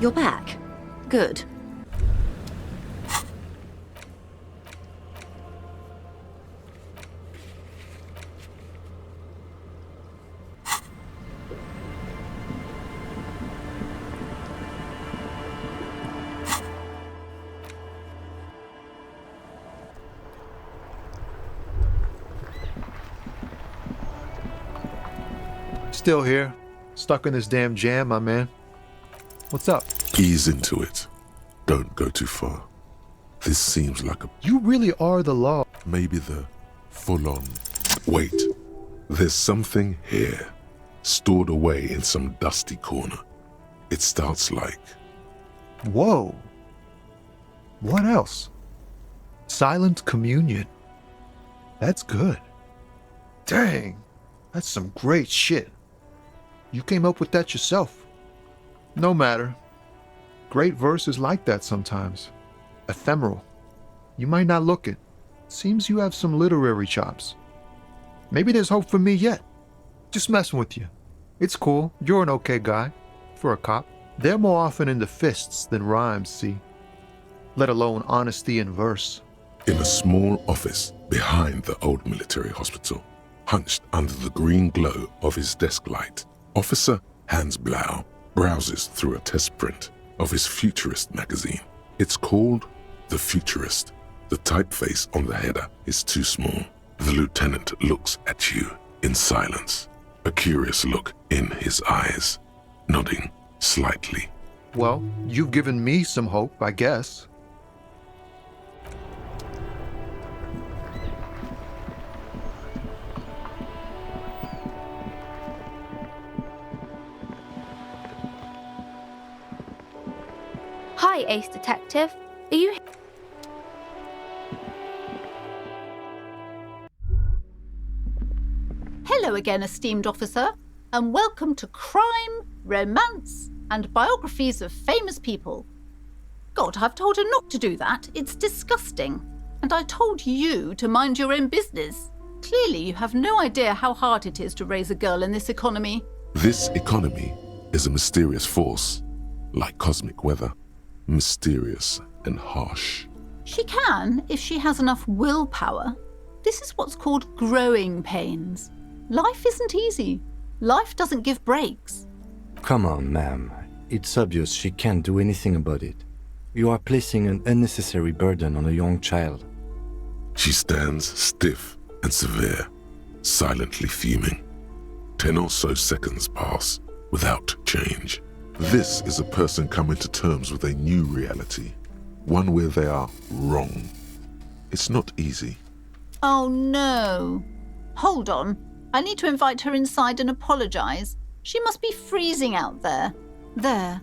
You're back. Good. Still here. Stuck in this damn jam, my man. What's up? Ease into it. Don't go too far. This seems like a... You really are the law. maybe the full-on... Wait. There's something here, stored away in some dusty corner. It starts like... Whoa. What else? Silent communion. That's good. Dang. That's some great shit. You came up with that yourself. No matter. Great verses like that sometimes. Ephemeral. You might not look it. Seems you have some literary chops. Maybe there's hope for me yet. Just messing with you. It's cool. You're an okay guy. For a cop. They're more often into fists than rhymes, see? Let alone honesty in verse. In a small office behind the old military hospital, hunched under the green glow of his desk light, Officer Hans Blau browses through a test print of his Futurist magazine. It's called The Futurist. The typeface on the header is too small. The lieutenant looks at you in silence, a curious look in his eyes, nodding slightly. Well, you've given me some hope, I guess. Hi, Ace Detective. Are you... Hello again, esteemed officer, and welcome to Crime, Romance, and Biographies of Famous People. God, I've told her not to do that. It's disgusting. And I told you to mind your own business. Clearly, you have no idea how hard it is to raise a girl in this economy. This economy is a mysterious force, like cosmic weather, mysterious and harsh. She can, if she has enough willpower. This is what's called growing pains. Life isn't easy. Life doesn't give breaks. Come on, ma'am. It's obvious she can't do anything about it. You are placing an unnecessary burden on a young child. She stands stiff and severe, silently fuming. 10 or so seconds pass without change. This is a person coming to terms with a new reality, one where they are wrong. It's not easy. Oh no. Hold on. I need to invite her inside and apologise. She must be freezing out there. There.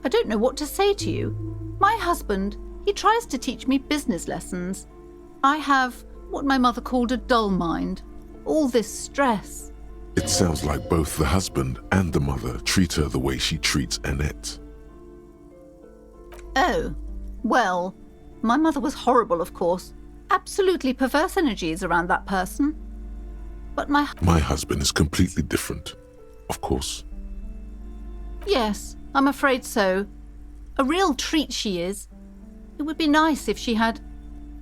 I don't know what to say to you. My husband, he tries to teach me business lessons. I have what my mother called a dull mind. All this stress. It sounds like both the husband and the mother treat her the way she treats Annette. Oh, well, my mother was horrible, of course. Absolutely perverse energies around that person. But my husband is completely different, of course. Yes, I'm afraid so. A real treat she is. It would be nice if she had...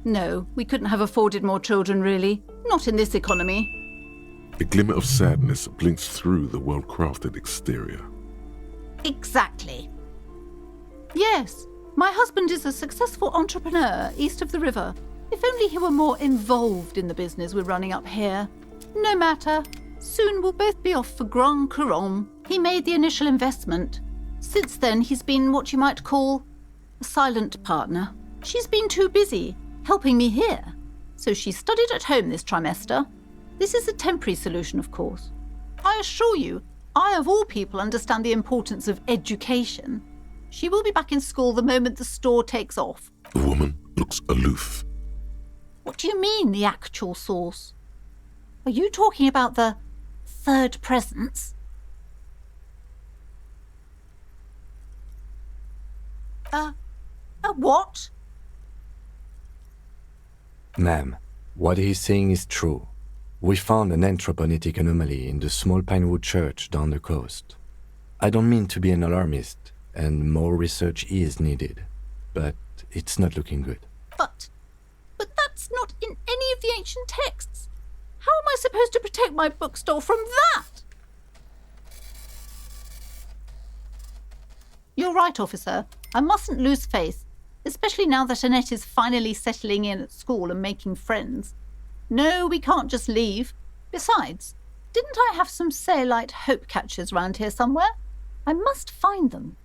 No, we couldn't have afforded more children, really. Not in this economy. A glimmer of sadness blinks through the well-crafted exterior. Exactly. Yes, my husband is a successful entrepreneur east of the river. If only he were more involved in the business we're running up here. No matter. Soon we'll both be off for Grand Couronne. He made the initial investment. Since then, he's been what you might call a silent partner. She's been too busy helping me here, so she studied at home this trimester. This is a temporary solution, of course. I assure you, I of all people understand the importance of education. She will be back in school the moment the store takes off. The woman looks aloof. What do you mean, the actual source? Are you talking about the third presence? What? Ma'am, what he's saying is true. We found an anthroponetic anomaly in the small Pinewood church down the coast. I don't mean to be an alarmist, and more research is needed. But it's not looking good. But that's not in any of the ancient texts. How am I supposed to protect my bookstore from that? You're right, officer. I mustn't lose faith, especially now that Annette is finally settling in at school and making friends. No, we can't just leave. Besides, didn't I have some Sayalite hope catchers round here somewhere? I must find them.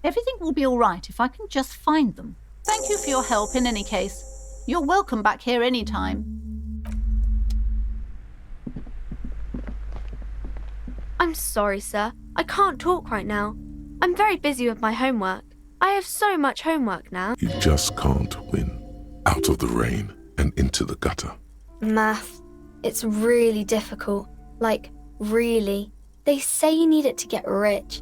Everything will be all right if I can just find them. Thank you for your help in any case. You're welcome back here any time. I'm sorry, sir. I can't talk right now. I'm very busy with my homework. I have so much homework now. You just can't win. Out of the rain and into the gutter. Math. It's really difficult. Like, really. They say you need it to get rich.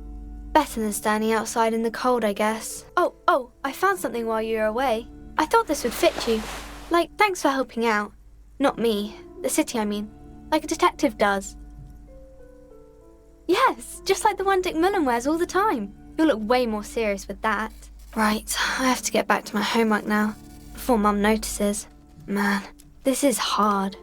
Better than standing outside in the cold, I guess. Oh, I found something while you were away. I thought this would fit you. Like, thanks for helping out. Not me. The city, I mean. Like a detective does. Yes, just like the one Dick Mullen wears all the time. You'll look way more serious with that. Right, I have to get back to my homework now, before Mum notices. Man, this is hard.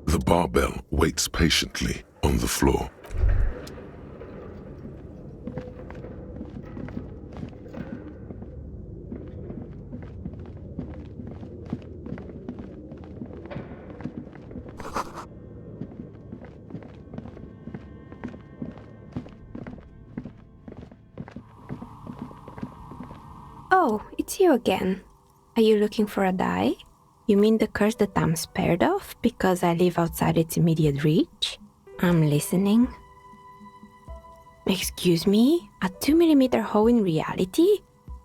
The barbell waits patiently on the floor. Oh, it's you again. Are you looking for a die? You mean the curse that I'm spared of because I live outside its immediate reach? I'm listening. Excuse me? A 2mm hole in reality?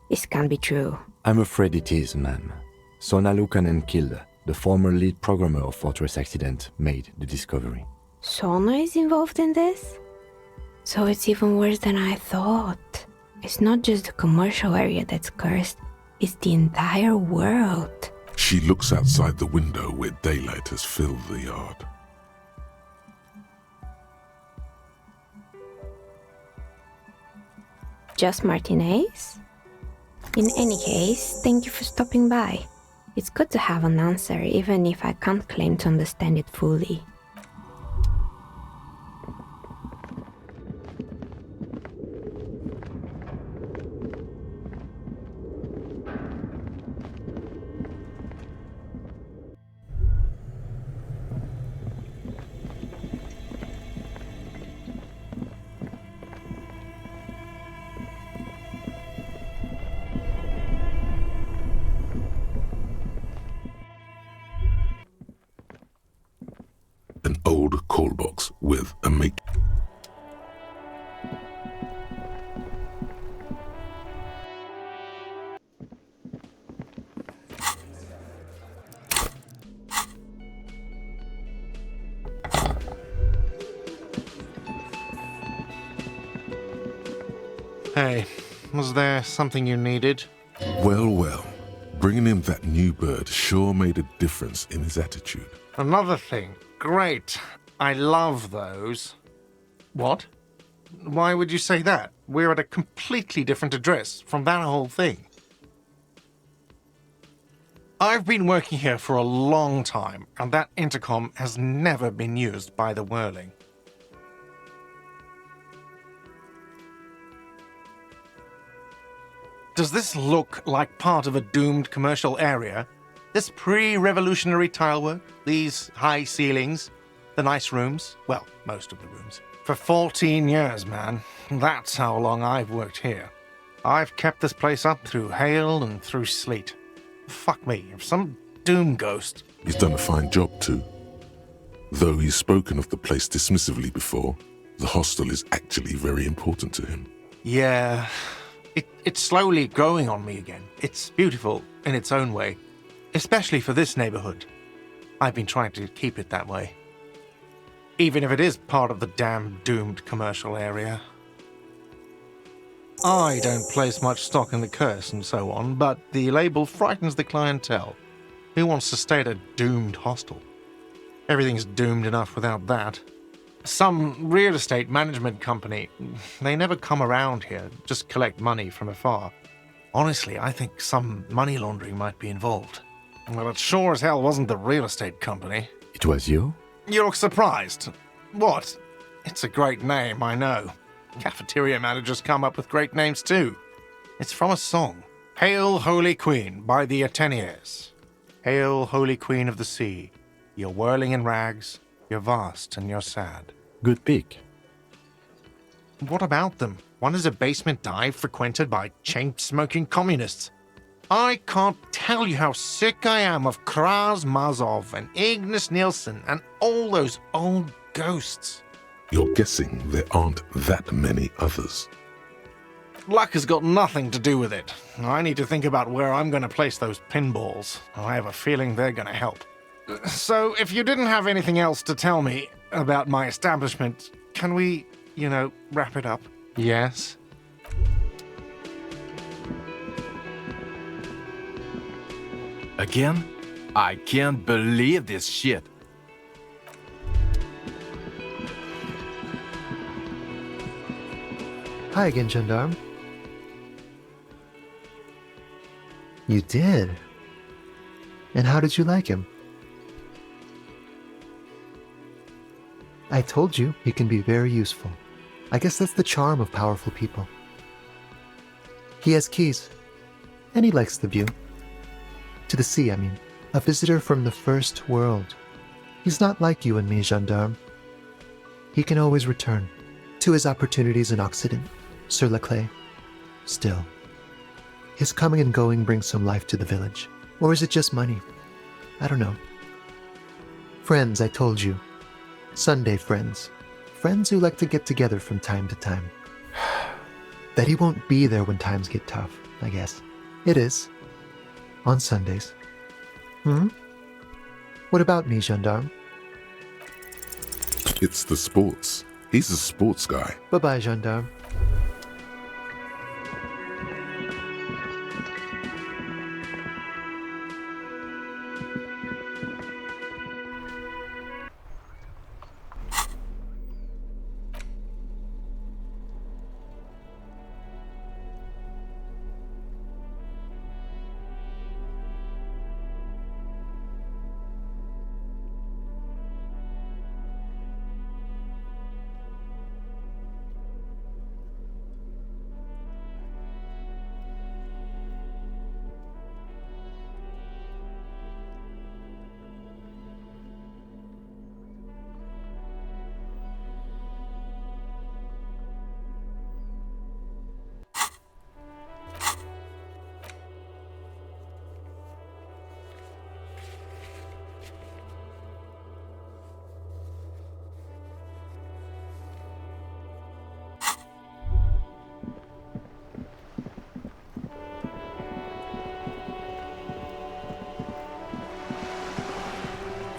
This can't be true. I'm afraid it is, ma'am. Sona Lukanen-Kilde, the former lead programmer of Fortress Accident, made the discovery. Sona is involved in this? So it's even worse than I thought. It's not just the commercial area that's cursed, it's the entire world. She looks outside the window where daylight has filled the yard. Just Martinez? In any case, thank you for stopping by. It's good to have an answer, even if I can't claim to understand it fully. An old call box with a make. Hey, was there something you needed? Well. Bringing him that new bird sure made a difference in his attitude. Another thing. Great. I love those. What? Why would you say that? We're at a completely different address from that whole thing. I've been working here for a long time, and that intercom has never been used by the Whirling. Does this look like part of a doomed commercial area? This pre-revolutionary tilework, these high ceilings, the nice rooms, well, most of the rooms. For 14 years, man. That's how long I've worked here. I've kept this place up through hail and through sleet. Fuck me, if some doom ghost... He's done a fine job too. Though he's spoken of the place dismissively before, the hostel is actually very important to him. Yeah, it's slowly growing on me again. It's beautiful in its own way. especially for this neighborhood. I've been trying to keep it that way. Even if it is part of the damn doomed commercial area. I don't place much stock in the curse and so on, but the label frightens the clientele. Who wants to stay at a doomed hostel? Everything's doomed enough without that. Some real estate management company, they never come around here, just collect money from afar. Honestly, I think some money laundering might be involved. Well, it sure as hell wasn't the real estate company. It was you? You look surprised. What? It's a great name, I know. Cafeteria managers come up with great names too. It's from a song. Hail, Holy Queen, by the Ateniers. Hail, Holy Queen of the Sea. You're whirling in rags, you're vast and you're sad. Good pick. What about them? One is a basement dive frequented by chain-smoking communists. I can't tell you how sick I am of Kraz Mazov and Ignis Nielsen and all those old ghosts. You're guessing there aren't that many others. Luck has got nothing to do with it. I need to think about where I'm going to place those pinballs. I have a feeling they're going to help. So, if you didn't have anything else to tell me about my establishment, can we, wrap it up? Yes? Again? I can't believe this shit. Hi again, Gendarme. You did? And how did you like him? I told you he can be very useful. I guess that's the charm of powerful people. He has keys, and he likes the view. To the sea, I mean. A visitor from the first world. He's not like you and me, Gendarme. He can always return to his opportunities in Occident, sur la clé. Still, his coming and going brings some life to the village. Or is it just money? I don't know. Friends, I told you. Sunday friends. Friends who like to get together from time to time. That he won't be there when times get tough, I guess. It is. On Sundays. What about me, Gendarme? It's the sports. He's a sports guy. Bye-bye, Gendarme.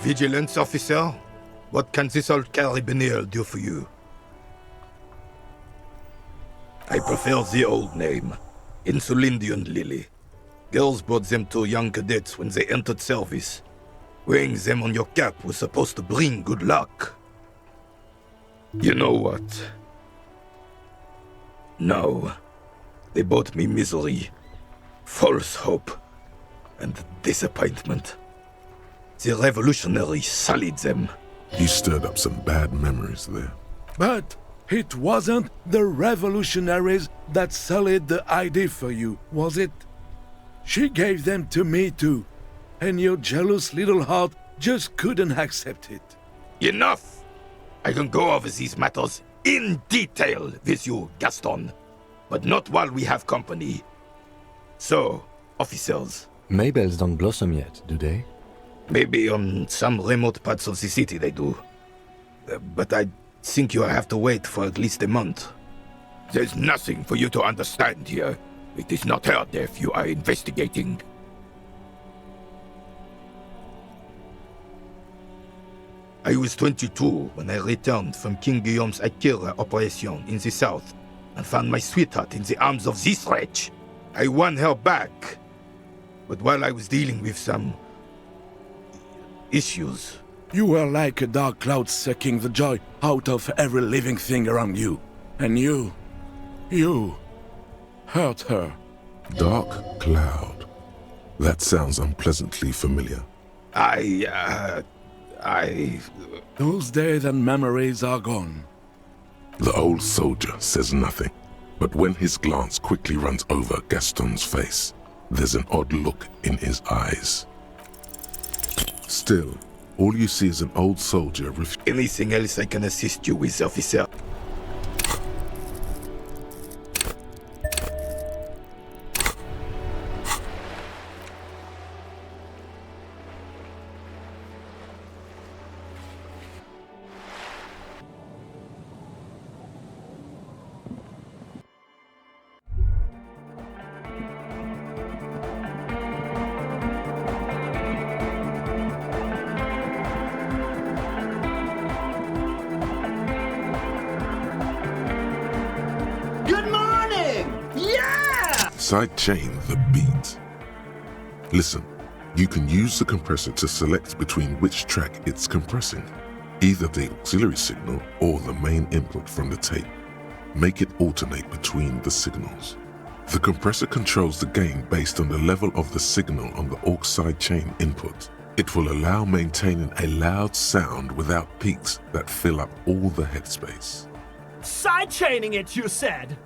Vigilance officer, what can this old carabinier do for you? I prefer the old name, Insulindian Lily. Girls brought them to young cadets when they entered service. Wearing them on your cap was supposed to bring good luck. You know what? No. They brought me misery, false hope, and disappointment. The revolutionaries sullied them. You stirred up some bad memories there. But it wasn't the revolutionaries that sullied the ID for you, was it? She gave them to me too, and your jealous little heart just couldn't accept it. Enough! I can go over these matters in detail with you, Gaston, but not while we have company. So, officers. Maybells don't blossom yet, do they? Maybe on some remote parts of the city they do. But I think you have to wait for at least a month. There's nothing for you to understand here. It is not her death you are investigating. I was 22 when I returned from King Guillaume's Akira operation in the south and found my sweetheart in the arms of this wretch. I won her back. But while I was dealing with some issues... You were like a dark cloud sucking the joy out of every living thing around you. And you hurt her. Dark cloud. That sounds unpleasantly familiar. Those days and memories are gone. The old soldier says nothing, but when his glance quickly runs over Gaston's face, there's an odd look in his eyes. Still, all you see is an old soldier Anything else I can assist you with, officer? Sidechain the beat. Listen, you can use the compressor to select between which track it's compressing, either the auxiliary signal or the main input from the tape. Make it alternate between the signals. The compressor controls the gain based on the level of the signal on the aux sidechain input. It will allow maintaining a loud sound without peaks that fill up all the headspace. Sidechaining it, you said?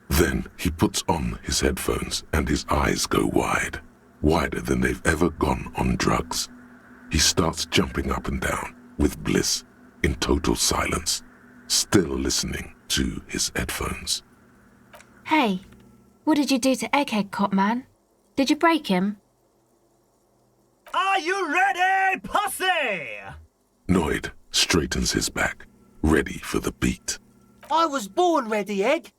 Then he puts on his headphones and his eyes go wide, wider than they've ever gone on drugs. He starts jumping up and down with bliss in total silence, still listening to his headphones. Hey, what did you do to Egghead Cop Man? Did you break him? Are you ready, pussy? Noid straightens his back, ready for the beat. I was born ready, Egg.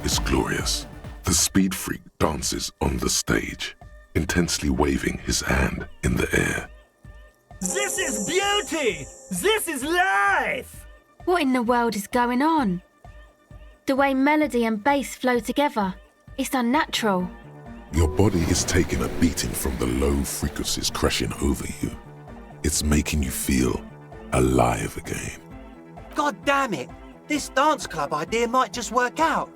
Is glorious. The speed freak dances on the stage, intensely waving his hand in the air. This is beauty! This is life! What in the world is going on? The way melody and bass flow together, it's unnatural. Your body is taking a beating from the low frequencies crashing over you. It's making you feel alive again. God damn it! This dance club idea might just work out.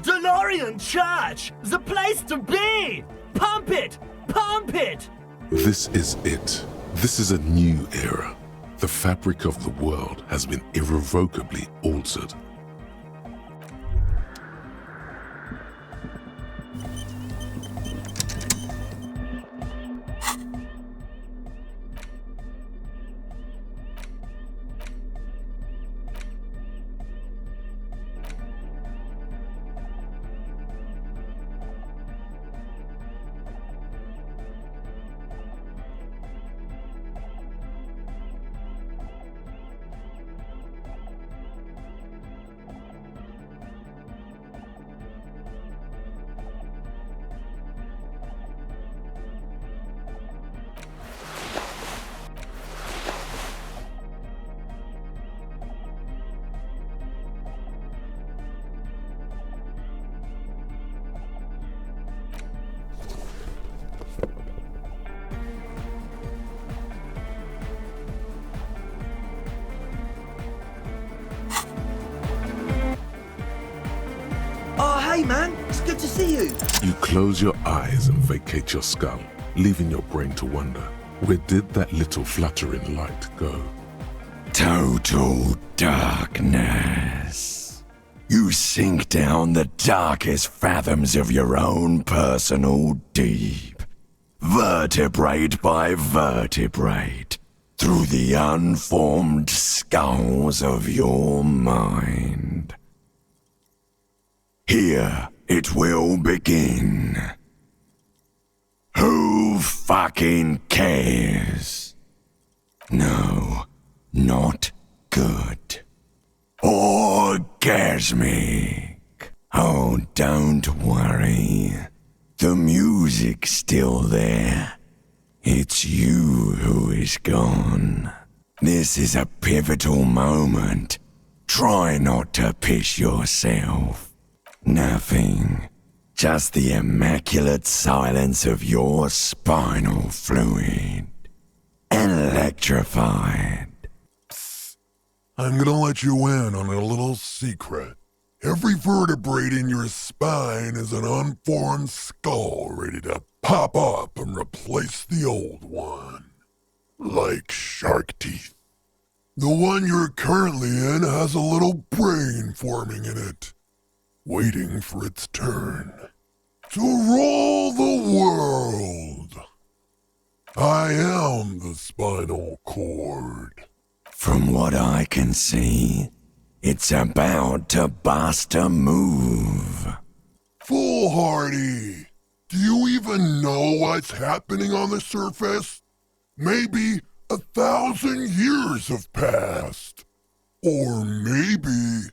DeLorean Church! The place to be! Pump it! Pump it! This is it. This is a new era. The fabric of the world has been irrevocably altered. Hey man, it's good to see you. You close your eyes and vacate your skull, leaving your brain to wonder, where did that little fluttering light go? Total darkness. You sink down the darkest fathoms of your own personal deep, vertebrate by vertebrate, through the unformed skulls of your mind. Here it will begin. Who fucking cares? No, not good. Orgasmic. Oh, don't worry. The music's still there. It's you who is gone. This is a pivotal moment. Try not to piss yourself. Nothing. Just the immaculate silence of your spinal fluid. Electrified. I'm gonna let you in on a little secret. Every vertebrae in your spine is an unformed skull ready to pop up and replace the old one. Like shark teeth. The one you're currently in has a little brain forming in it, waiting for its turn to rule the world. I am the spinal cord. From what I can see, it's about to bust a move. Foolhardy! Do you even know what's happening on the surface? Maybe 1,000 years have passed. Or maybe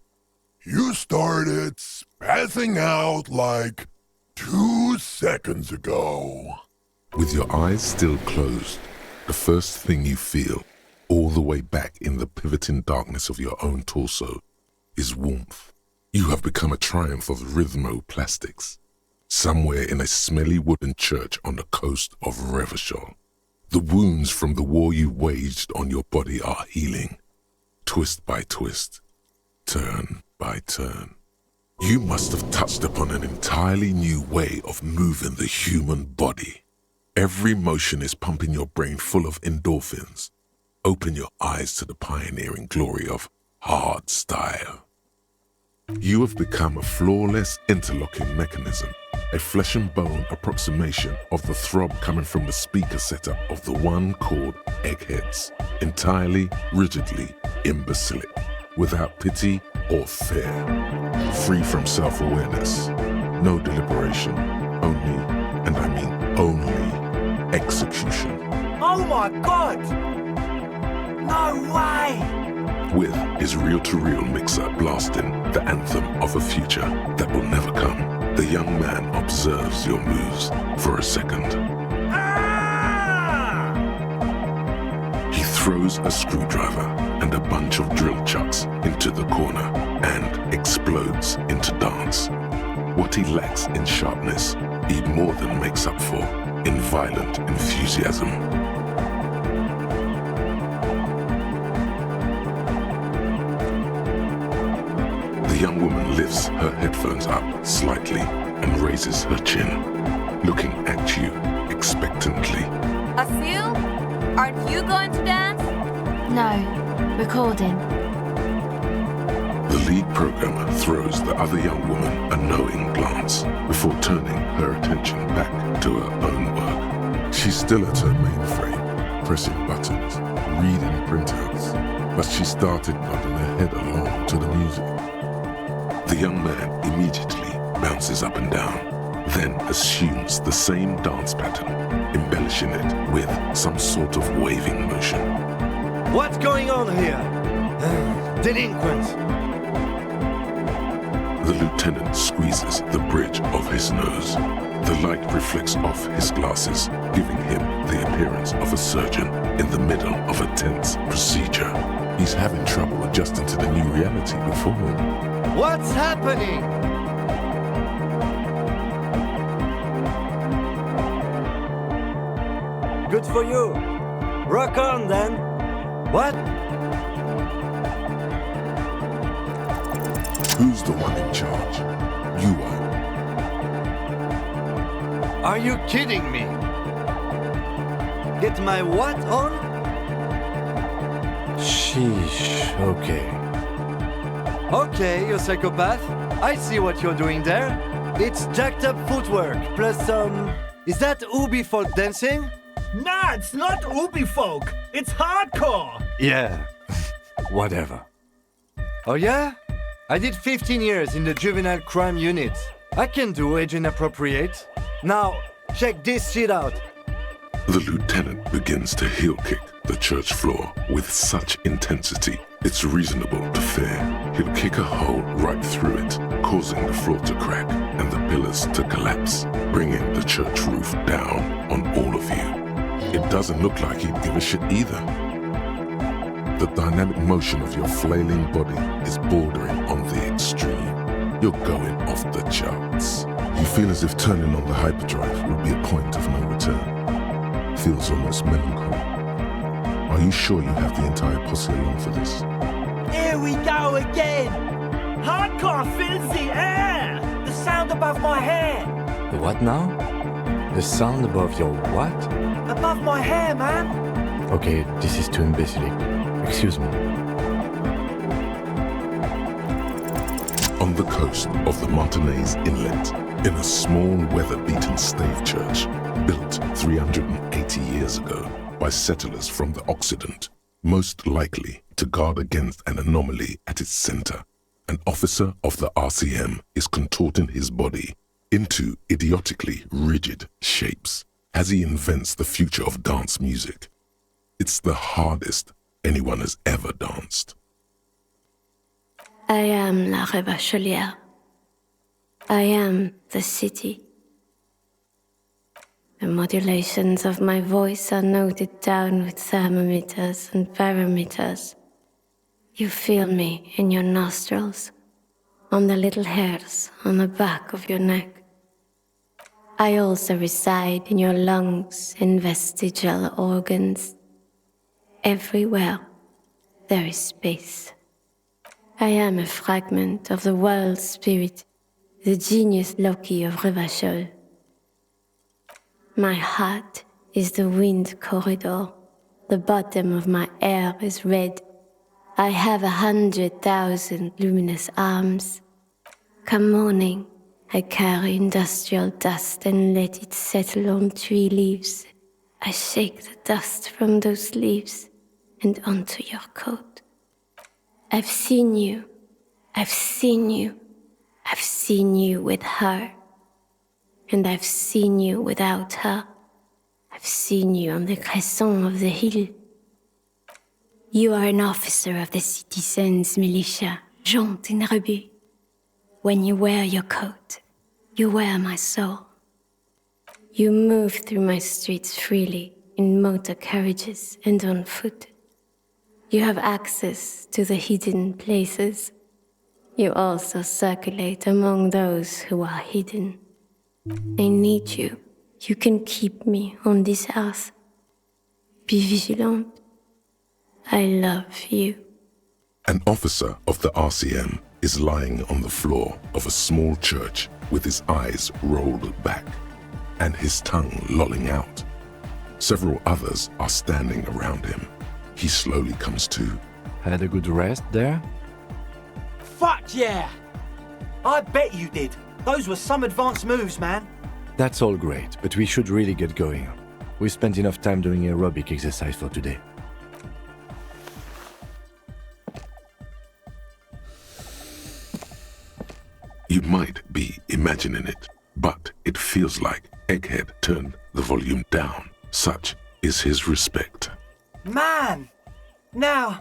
you started spazzing out like 2 seconds ago. With your eyes still closed, the first thing you feel, all the way back in the pivoting darkness of your own torso, is warmth. You have become a triumph of rhythmoplastics, somewhere in a smelly wooden church on the coast of Revachol. The wounds from the war you waged on your body are healing, twist by twist, turn by turn. You must have touched upon an entirely new way of moving the human body. Every motion is pumping your brain full of endorphins. Open your eyes to the pioneering glory of hard style. You have become a flawless interlocking mechanism, a flesh and bone approximation of the throb coming from the speaker setup of the one called Eggheads, entirely, rigidly imbecilic, without pity or fear, free from self-awareness, no deliberation, only, and I mean only, execution. Oh my god! No way! With his reel-to-reel mixer blasting the anthem of a future that will never come, the young man observes your moves for a second. Ah! He throws a screwdriver and a bunch of drill chucks into the corner and explodes into dance. What he lacks in sharpness, he more than makes up for in violent enthusiasm. The young woman lifts her headphones up slightly and raises her chin, looking at you expectantly. Asil, aren't you going to dance? No, recording. The lead programmer throws the other young woman a knowing glance before turning her attention back to her own work. She's still at her mainframe, pressing buttons, reading printouts, but she started nodding her head along to the music. The young man immediately bounces up and down, then assumes the same dance pattern, embellishing it with some sort of waving motion. What's going on here? Delinquents! The lieutenant squeezes the bridge of his nose. The light reflects off his glasses, giving him the appearance of a surgeon in the middle of a tense procedure. He's having trouble adjusting to the new reality before him. What's happening? Good for you. Rock on then. What? Who's the one in charge? You are. Are you kidding me? Get my what on? Sheesh, okay. Okay, you psychopath. I see what you're doing there. It's jacked up footwork, plus some... Is that Ubi folk dancing? Nah, it's not Ubi folk. It's hardcore. Yeah, whatever. Oh yeah? I did 15 years in the juvenile crime unit. I can do age inappropriate. Now, check this shit out. The lieutenant begins to heel kick the church floor with such intensity, it's reasonable to fear he'll kick a hole right through it, causing the floor to crack and the pillars to collapse, bringing the church roof down on all of you. It doesn't look like he'd give a shit either. The dynamic motion of your flailing body is bordering on the extreme. You're going off the charts. You feel as if turning on the hyperdrive would be a point of no return. Feels almost melancholy. Are you sure you have the entire posse along for this? Here we go again. Hardcore fills the air. The sound above my hair. The what now? The sound above your what? Above my hair, man. Okay, this is too imbecilic. Excuse me. On the coast of the Martinez Inlet, in a small weather-beaten stave church built 380 years ago by settlers from the Occident, most likely to guard against an anomaly at its center, an officer of the RCM is contorting his body into idiotically rigid shapes as he invents the future of dance music. It's the hardest anyone has ever danced. I am la Revacholière. I am the city. The modulations of my voice are noted down with thermometers and barometers. You feel me in your nostrils, on the little hairs on the back of your neck. I also reside in your lungs and vestigial organs. Everywhere there is space. I am a fragment of the world spirit, the genius Loki of Revachol. My heart is the wind corridor. The bottom of my air is red. I have 100,000 luminous arms. Come morning, I carry industrial dust and let it settle on tree leaves. I shake the dust from those leaves and onto your coat. I've seen you. I've seen you. I've seen you with her. And I've seen you without her. I've seen you on the crescent of the hill. You are an officer of the citizens' militia, jaunt in rebut. When you wear your coat, you wear my soul. You move through my streets freely, in motor carriages and on foot. You have access to the hidden places. You also circulate among those who are hidden. I need you. You can keep me on this earth. Be vigilant. I love you. An officer of the RCM is lying on the floor of a small church with his eyes rolled back and his tongue lolling out. Several others are standing around him. He slowly comes to. Had a good rest there? Fuck yeah! I bet you did. Those were some advanced moves, man. That's all great, but we should really get going. We spent enough time doing aerobic exercise for today. You might be imagining it, but it feels like Egghead turned the volume down. Such is his respect. Man! Now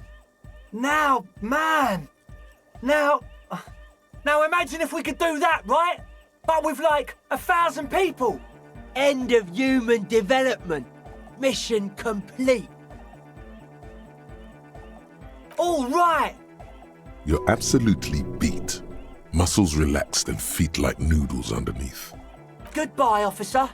imagine if we could do that, right? But with like 1,000 people. End of human development. Mission complete. All right. You're absolutely beat. Muscles relaxed and feet like noodles underneath. Goodbye, officer.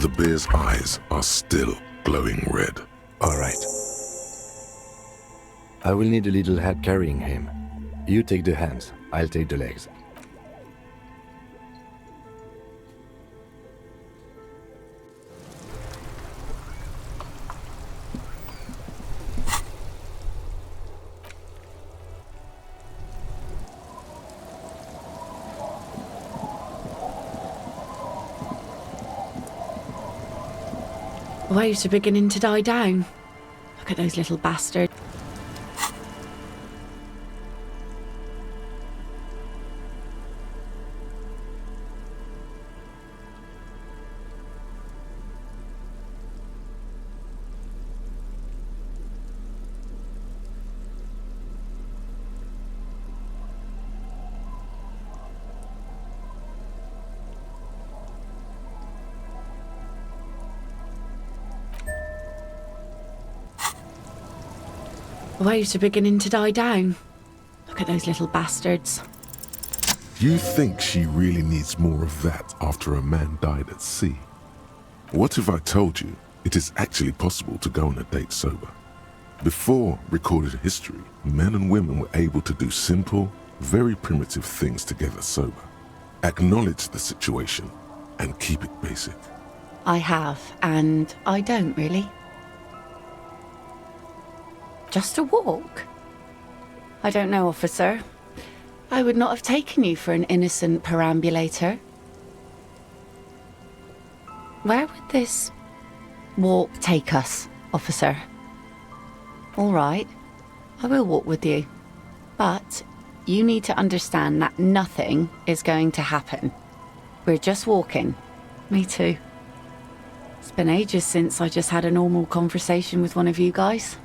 The bear's eyes are still glowing red. All right. I will need a little help carrying him. You take the hands, I'll take the legs. Waves are beginning to die down. Look at those little bastards. Waves are beginning to die down. Look at those little bastards. You think she really needs more of that after a man died at sea? What if I told you it is actually possible to go on a date sober? Before recorded history, men and women were able to do simple, very primitive things together sober. Acknowledge the situation and keep it basic. I have, and I don't really. Just a walk? I don't know, officer. I would not have taken you for an innocent perambulator. Where would this walk take us, officer? All right, I will walk with you. But you need to understand that nothing is going to happen. We're just walking. Me too. It's been ages since I just had a normal conversation with one of you guys.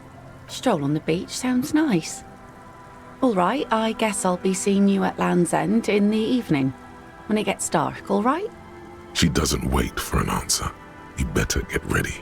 Stroll on the beach sounds nice. All right, I guess I'll be seeing you at Land's End in the evening, when it gets dark, all right? She doesn't wait for an answer. You better get ready.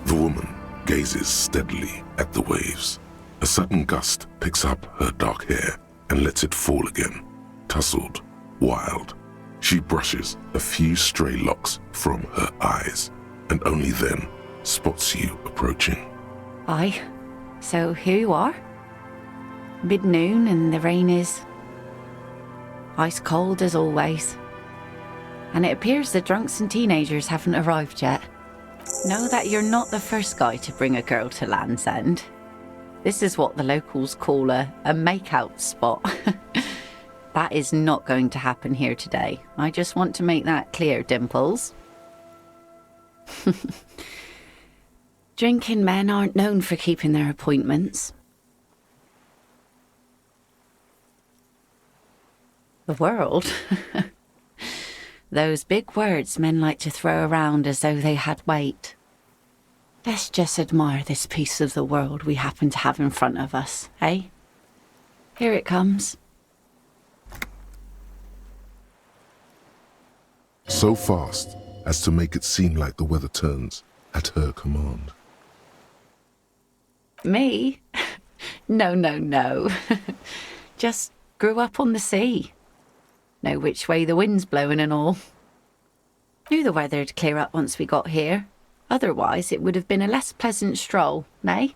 The woman gazes steadily at the waves. A sudden gust picks up her dark hair and lets it fall again, tousled, wild. She brushes a few stray locks from her eyes, and only then spots you approaching. Aye, so here you are. Mid-noon and the rain is ice cold as always. And it appears the drunks and teenagers haven't arrived yet. Know that you're not the first guy to bring a girl to Land's End. This is what the locals call a make-out spot. That is not going to happen here today. I just want to make that clear, Dimples. Drinking men aren't known for keeping their appointments. The world? Those big words men like to throw around as though they had weight. Let's just admire this piece of the world we happen to have in front of us, eh? Here it comes. So fast as to make it seem like the weather turns at her command. Me? No. Just grew up on the sea. Know which way the wind's blowing and all. Knew the weather'd clear up once we got here. Otherwise, it would have been a less pleasant stroll, nay?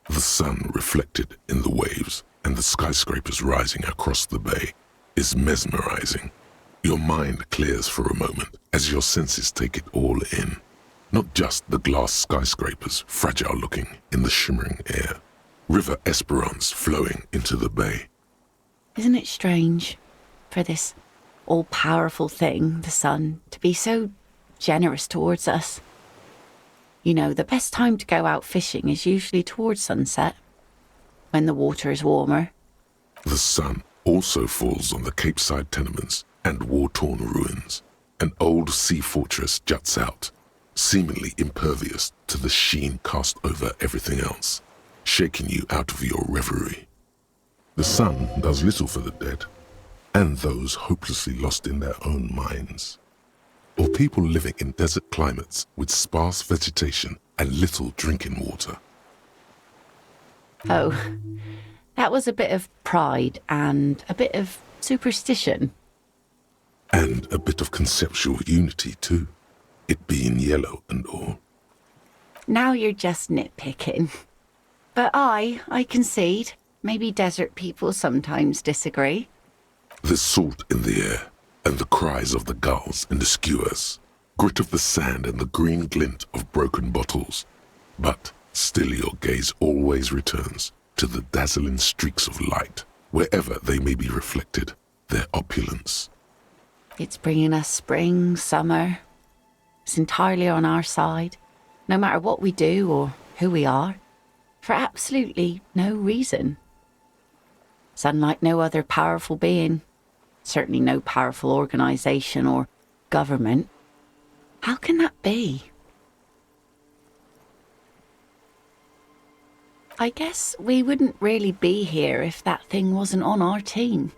The sun reflected in the waves and the skyscrapers rising across the bay is mesmerizing. Your mind clears for a moment as your senses take it all in. Not just the glass skyscrapers, fragile looking in the shimmering air. River Esperance flowing into the bay. Isn't it strange for this all-powerful thing, the sun, to be so generous towards us? You know, the best time to go out fishing is usually towards sunset, when the water is warmer. The sun also falls on the Capeside tenements and war-torn ruins. An old sea fortress juts out, seemingly impervious to the sheen cast over everything else, shaking you out of your reverie. The sun does little for the dead, and those hopelessly lost in their own minds, or people living in desert climates with sparse vegetation and little drinking water. Oh, that was a bit of pride and a bit of superstition. And a bit of conceptual unity too, it being yellow and all. Now you're just nitpicking. But I concede, maybe desert people sometimes disagree. There's salt in the air, and the cries of the gulls and the skuas, grit of the sand and the green glint of broken bottles. But still your gaze always returns to the dazzling streaks of light, wherever they may be reflected, their opulence. It's bringing us spring, summer. It's entirely on our side, no matter what we do or who we are, for absolutely no reason. It's unlike no other powerful being, certainly no powerful organisation or government. How can that be? I guess we wouldn't really be here if that thing wasn't on our team.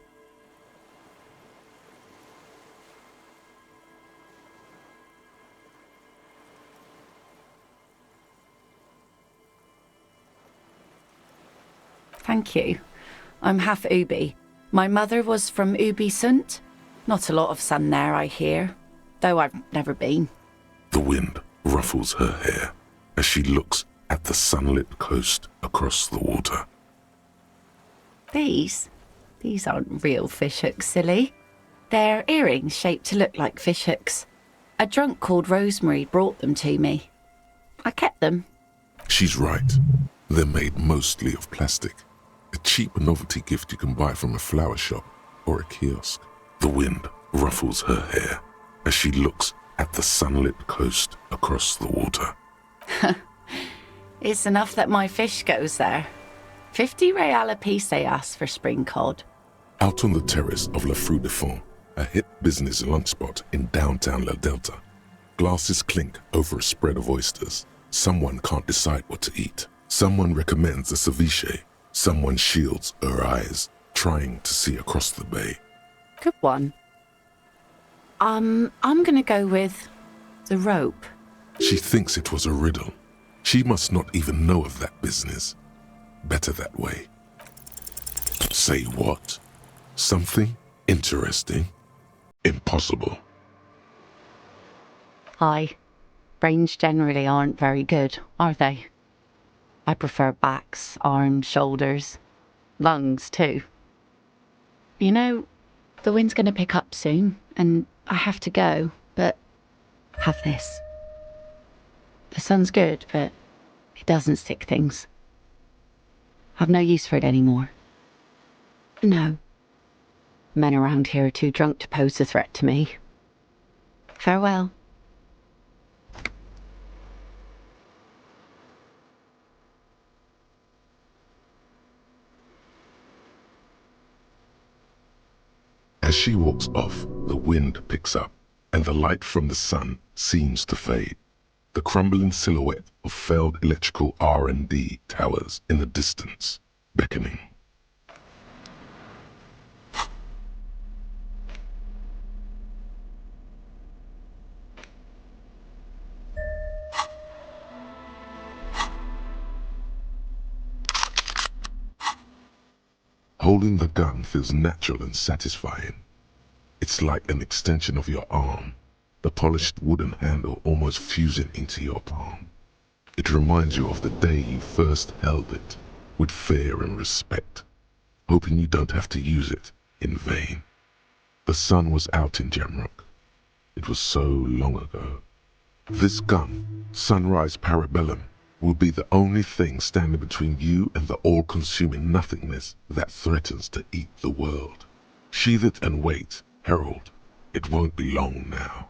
Thank you. I'm half Ubi. My mother was from Ubi Sunt. Not a lot of sun there, I hear, though I've never been. The wind ruffles her hair as she looks at the sunlit coast across the water. These aren't real fishhooks, silly. They're earrings shaped to look like fishhooks. A drunk called Rosemary brought them to me. I kept them. She's right. They're made mostly of plastic. A cheap novelty gift you can buy from a flower shop or a kiosk. The wind ruffles her hair as she looks at the sunlit coast across the water. It's enough that my fish goes there. 50 real a piece they ask for spring cod. Out on the terrace of La Fru de Fond, a hip business lunch spot in downtown La Delta, glasses clink over a spread of oysters. Someone can't decide what to eat. Someone recommends a ceviche. Someone shields her eyes, trying to see across the bay. Good one. I'm gonna go with the rope. She thinks it was a riddle. She must not even know of that business. Better that way. Say what? Something interesting? Impossible. Hi. Brains generally aren't very good, are they? I prefer backs, arms, shoulders, lungs too. You know, the wind's gonna pick up soon, and I have to go, but have this. The sun's good, but it doesn't stick things. I've no use for it anymore. No. Men around here are too drunk to pose a threat to me. Farewell. As she walks off, the wind picks up, and the light from the sun seems to fade. The crumbling silhouette of failed electrical R&D towers in the distance, beckoning. Holding the gun feels natural and satisfying. It's like an extension of your arm, the polished wooden handle almost fusing into your palm. It reminds you of the day you first held it, with fear and respect, hoping you don't have to use it in vain. The sun was out in Jamrock. It was so long ago. This gun, Sunrise Parabellum, will be the only thing standing between you and the all-consuming nothingness that threatens to eat the world. Sheathe it and wait, Herald. It won't be long now.